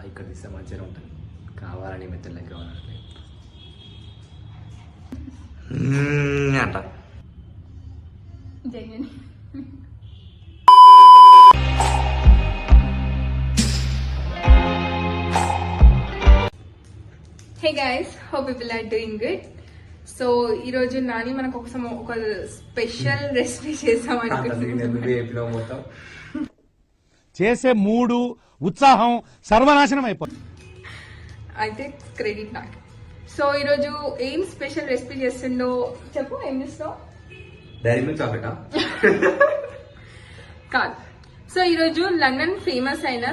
ఇక్కడ తీస్తే మంచిగా ఉంటుంది. కావాలని మెత్తలకి కావాలంటే అంట. Hey guys, hope people are doing good. So ఈ రోజు నాని మనకు ఒక స్పెషల్ రెసిపీ చేసాం అనుకుంటున్నాం. చేసే మూడు ఉత్సాహం సర్వనాశనం అయిపోతుంది. అయితే క్రెడిట్ నాకు. సో ఈరోజు ఏం స్పెషల్ రెసిపీ చేస్తుండో చెప్పు. ఏం చేస్తావు? డైరీ మిల్క్ చాక్లెటా? కాదు. సో ఈరోజు లండన్ ఫేమస్ అయిన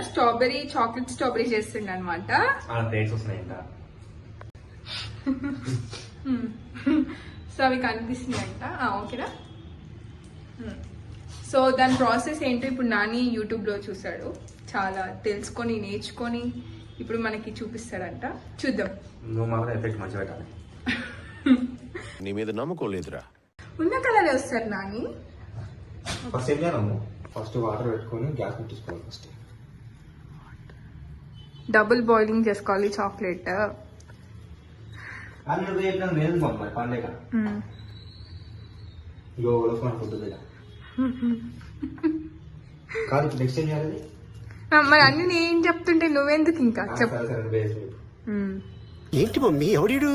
చాక్లెట్ స్ట్రాబెరీ చేస్తుండ అనమాట. సో అవి కనిపిస్తున్నాయంట. ఓకేనా? సో దాని ప్రాసెస్ ఏంటో ఇప్పుడు నాని యూట్యూబ్ లో చూసాడు. చాలా తెలుసుకొని నేర్చుకొని ఇప్పుడు మనకి చూపిస్తాడంట. చూద్దాం. నీ మీద నమ్మకం లేదురా. ఉన్న కలర్ వస్తారు నాని. ఫస్ట్ వాటర్ పెట్టుకొని గ్యాస్ పెట్టించుకోవాలి. ఫస్ట్ డబుల్ బాయిలింగ్ చేసుకోవాలి చాక్లెట్. పండుగ కాదు. నెక్స్ట్ ఏం చేయాలి? మరి అన్ని నేను చెప్తుంటే నువ్వెందుకు ఇంకా చెప్పు. ఏంటి మమ్మీ ఎవడీడు?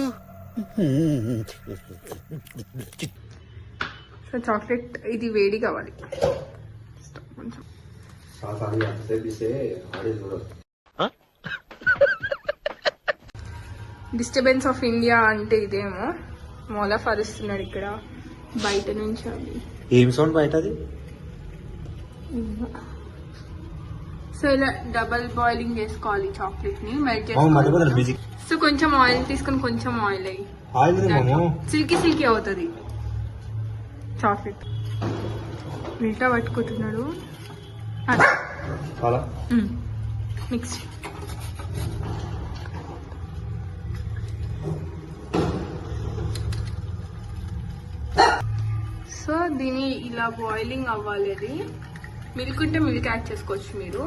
సో చాక్లెట్ ఇది వేడి కావాలి. డిస్టర్బెన్స్ ఆఫ్ ఇండియా అంటే ఇదేమో. మోలా ఫరుస్తున్నాడు ఇక్కడ బయట నుంచి. అది ఏం సౌండ్ బయట? అది సో ఇలా డబల్ బాయిలింగ్ చేసుకోవాలి చాక్లెట్ ని. మెల్ట్ చేసుకోవాలి. సో కొంచెం ఆయిల్ తీసుకొని కొంచెం ఆయిల్ అయ్యి సిల్కీ అవుతుంది చాక్లెట్. మిల్టా పట్టుకుంటున్నాడు. మిక్స్. సో దీన్ని ఇలా బాయిలింగ్ అవ్వాలి. అది మిల్క్ ఉంటే మిల్క్ యాడ్ చేసుకోవచ్చు మీరు.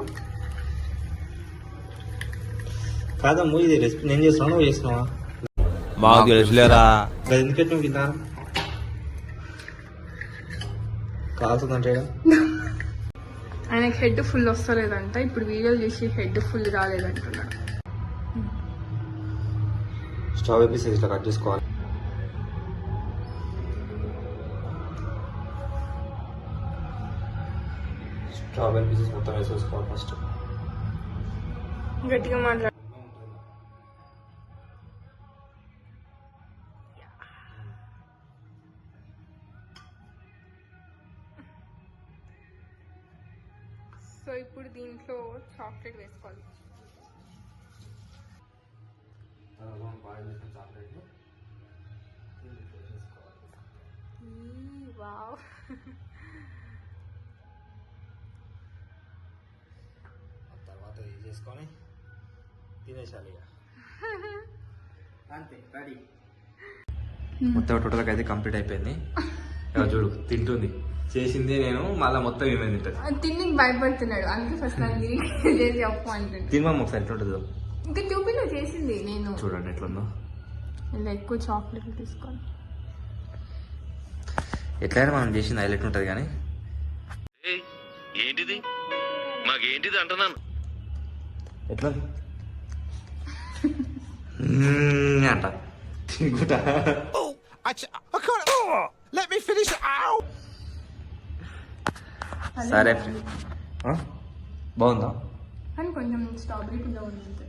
కాదమ్ము, ఇది రెసిపీ నేను చేస్తాను, నువ్వు చేస్తున్నావా? మాకు తెలుసులేరా. ఎందుకంటే నువ్వు తిన్నాను కాల్తుందంటే ఆయనకి హెడ్ ఫుల్ వస్తలేదంట. ఇప్పుడు వీడియోలు చూసి హెడ్ ఫుల్ రాలేదంటున్నాడు. స్టవ్ పీసెస్ ఇట్లా కట్ చేసుకోవాలి. స్ట్రాబెరీ పీసెస్ మొత్తం వేసేసుకోవాలి ఫస్ట్. గట్టిగా మాట్లాడు. సో ఇప్పుడు దీంట్లో చాక్లెట్ వేసుకోవాలి. వావ్. తర్వాత ఇది చేసుకొని తినేసాలి. అంతే, రెడీ. మొత్తం టోటల్గా అయితే కంప్లీట్ అయిపోయింది. చూడు తింటుంది. చేసింది నేను, మళ్ళీ మొత్తం ఏమైంది తింటుంది. తిన్నికి భయపడుతున్నాడు. అందుకే ఫస్ట్ నాకు చేసి చెప్పు అంటుంది. తినమా ఒకసారి ఎట్లుంటుందో. ఇంకా చూపి నువ్వు చేసింది. నేను చూడండి ఎట్లుందో. ఇలా ఎక్కువ చాక్లెట్ తీసుకోవాలి. ఎట్లయినా మనం చేసింది హైలైట్ ఉంటుంది. కానీ ఏంటిది మాకేంటిది అంటున్నాను. ఎట్లా అంట తినుకుంటా. సరే బాగుందా? కానీ కొంచెం స్ట్రాబెరీ పుల్ల ఉంది.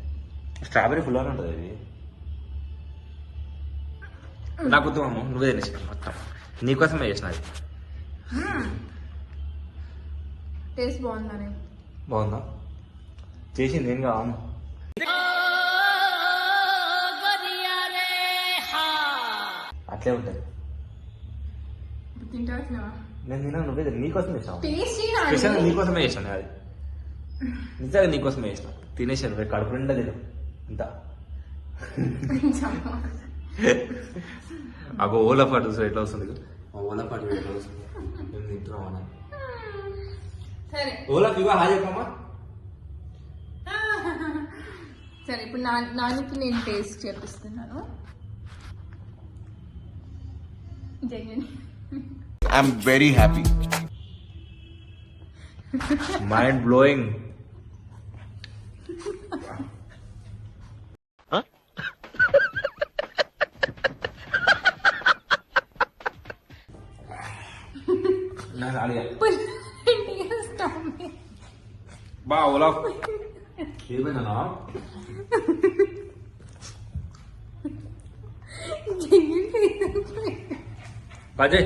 స్ట్రాబెరీ పుల్ల ఉంటుంది. ఇది నాకు వద్దు అమ్మ, నువ్వే తినేసి మొత్తం. నీకోసమే చేసిన. అది టేస్ట్ బాగుందా? బాగుందా? చేసింది ఏం కావమ్మ. అట్లే ఉంటుంది. తింటా. నేను తిన్నా, నువ్వే నీకోసం చేసావు. టేస్ట్ స్పెషల్ నీకోసమే చేసాను. అది నిజంగా నీకోసమే చేసిన. తినేసాను కడుపు నిండా తిను ఇంత. అగో ఓలా పాటు చూసి ఎట్లా వస్తుంది. ఓలా పాటు ఎట్లా వస్తుంది. మేము తింటున్నామన్నా. ఓలా ఇవా హాయ్ చెప్పమ్మా. సరే ఇప్పుడు నానికి నేను టేస్ట్ చేపిస్తున్నాను. Jagan I'm very happy. Mind blowing. బా ఓలా ఏమైనా పదే